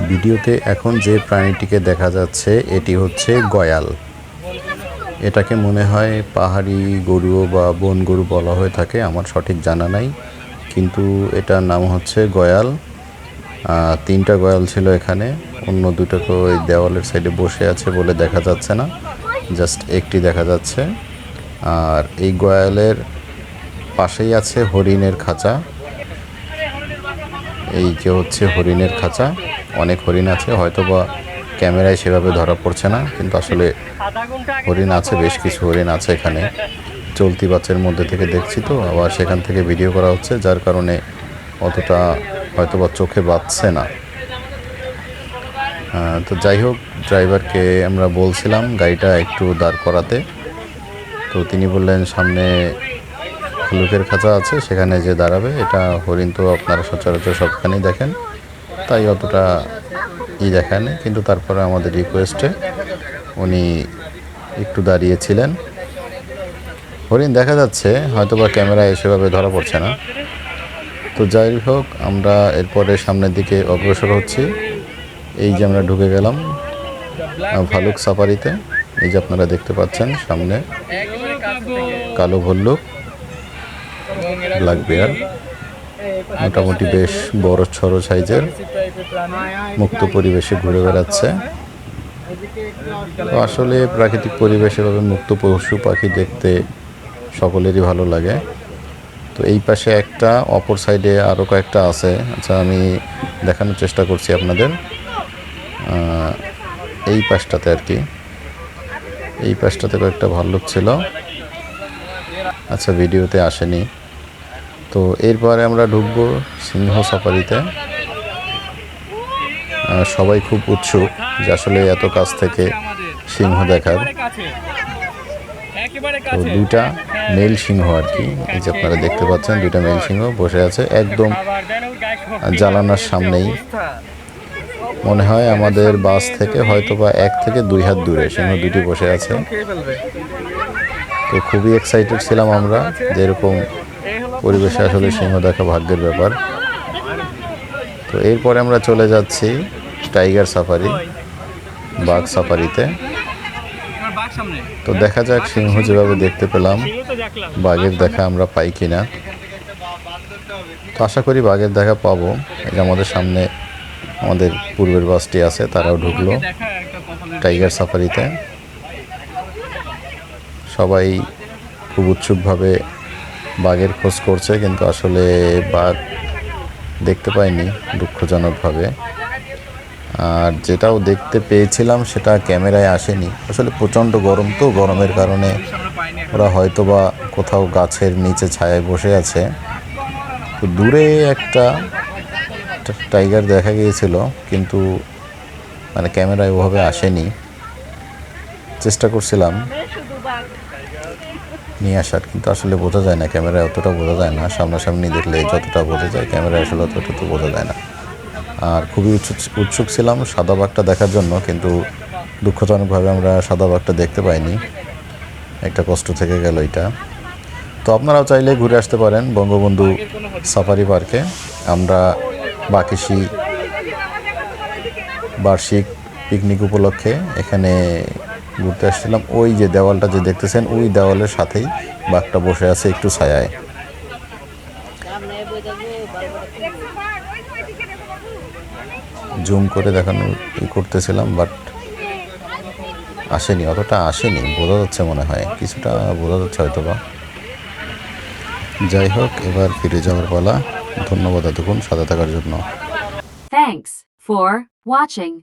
ভিডিওতে এখন যে প্রাণীটিকে দেখা যাচ্ছে এটি হচ্ছে গয়াল। এটাকে মনে হয় পাহাড়ি গরু বা বন গরু বলা হয়ে থাকে, আমার সঠিক জানা নাই, কিন্তু এটার নাম হচ্ছে গয়াল। তিনটা গয়াল ছিল এখানে, অন্য দুটোকে ওই দেওয়ালের সাইডে বসে আছে বলে দেখা যাচ্ছে না, জাস্ট একটি দেখা যাচ্ছে। আর এই গয়ালের পাশেই আছে হরিণের খাঁচা। এই যে হচ্ছে হরিণের খাঁচা, অনেক হরিণ আছে, হয়তো বা ক্যামেরায় সেভাবে ধরা পড়ছে না, কিন্তু আসলে হরিণ আছে, বেশ কিছু হরিণ আছে এখানে। চলতি বাসের মধ্যে থেকে দেখছি তো, আবার সেখান থেকে ভিডিও করা হচ্ছে, যার কারণে অতটা হয়তো বা চোখে বাজছে না। তো যাই হোক, ড্রাইভারকে আমরা বলছিলাম গাড়িটা একটু দাঁড় করাতে, তো তিনি বললেন সামনে ভালুকের খাঁচা আছে, সেখানে যে দাঁড়াবে। এটা হরিণ তো আপনারা সচরাচর সবখানেই দেখেন, তাই অতটা দেখায় না, কিন্তু তারপরে আমাদের রিকোয়েস্টে উনি একটু দাঁড়িয়েছিলেন। হরিণ দেখা যাচ্ছে, হয়তো বা ক্যামেরায় সেভাবে ধরা পড়ছে না। তো যাই হোক, আমরা এরপরে সামনের দিকে অগ্রসর হচ্ছি। এই যে আমরা ঢুকে গেলাম ভালুক সাফারিতে। এই যে আপনারা দেখতে পাচ্ছেন সামনে কালো ভল্লুক, ব্ল্যাক বেয়ার, মোটামুটি বেশ বড় সড়ো সাইজের, মুক্ত পরিবেশে ঘুরে বেড়াচ্ছে। তো আসলে প্রাকৃতিক পরিবেশে এভাবে মুক্ত পশু পাখি দেখতে সকলেরই ভালো লাগে। তো এই পাশে একটা, অপর সাইডে আরও কয়েকটা আছে। আচ্ছা, আমি দেখানোর চেষ্টা করছি আপনাদের। এই পাশটাতে আর কি, এই পাশটাতে কয়েকটা ভাল্লুক ছিল, আচ্ছা ভিডিওতে আসেনি। তো এরপরে আমরা ঢুকবো সিংহ সাফারিতে। সবাই খুব উৎসুক যে আসলে এত কাছ থেকে সিংহ দেখার। তো দুইটা মেল সিংহ আর কি, এই যে আপনারা দেখতে পাচ্ছেন দুইটা মেল সিংহ বসে আছে একদম জানালার সামনেই। মনে হয় আমাদের বাস থেকে হয়তো বা 1 থেকে 2 হাত দূরে সিংহ দুটি বসে আছে। তো খুবই এক্সাইটেড ছিলাম আমরা যে এরকম পরিবেশে আসলে সিংহ দেখা ভাগ্যের ব্যাপার। তো এরপরে আমরা চলে যাচ্ছি টাইগার সাফারি, বাঘ সাফারিতে। তো দেখা যাক সিংহ যেভাবে দেখতে পেলাম, বাঘের দেখা আমরা পাই কিনা। তো আশা করি বাঘের দেখা পাবো। এই যে আমাদের সামনে আমাদের পূর্বের বাসটি আছে, তারাও ঢুকলো টাইগার সাফারিতে। সবাই খুব উৎসুকভাবে বাঘের খোঁজ করছে, কিন্তু আসলে বাঘ দেখতে পাইনি দুঃখজনকভাবে। আর যেটাও দেখতে পেয়েছিলাম সেটা ক্যামেরায় আসেনি। আসলে প্রচণ্ড গরম, তো গরমের কারণে ওরা হয়তো বা কোথাও গাছের নিচে ছায়ায় বসে আছে। তো দূরে একটা টাইগার দেখা গিয়েছিল, কিন্তু মানে ক্যামেরায় ওভাবে আসেনি। চেষ্টা করছিলাম নিয়ে আসার, কিন্তু আসলে বোঝা যায় না, ক্যামেরায় অতটা বোঝা যায় না। সামনাসামনি দেখলে যতটা বোঝা যায়, ক্যামেরায় আসলে অতটা তো বোঝা যায় না। আর খুবই উৎসুক ছিলাম সাদা বাঘটা দেখার জন্য, কিন্তু দুঃখজনকভাবে আমরা সাদা বাঘটা দেখতে পাইনি। একটা কষ্ট থেকে গেল এটা। তো আপনারাও চাইলে ঘুরে আসতে পারেন বঙ্গবন্ধু সাফারি পার্কে। আমরা বাকেশি বার্ষিক পিকনিক উপলক্ষে এখানে ঘুরতে আসছিলাম। ওই যে দেওয়ালটা যে দেখতেছেন, ওই দেওয়ালের সাথেই বাঘটা বসে আছে একটু ছায়ায়। জুম করে দেখানো করতেছিলাম, বাট আসেনি, অতটা আসেনি, বোঝা যাচ্ছে মনে হয়, কিছুটা বোঝা যাচ্ছে হয়তো বা। যাই হোক, এবার ফিরে যাওয়ার পালা। ধন্যবাদ এতক্ষণ সাথে থাকার জন্য। Thanks for watching.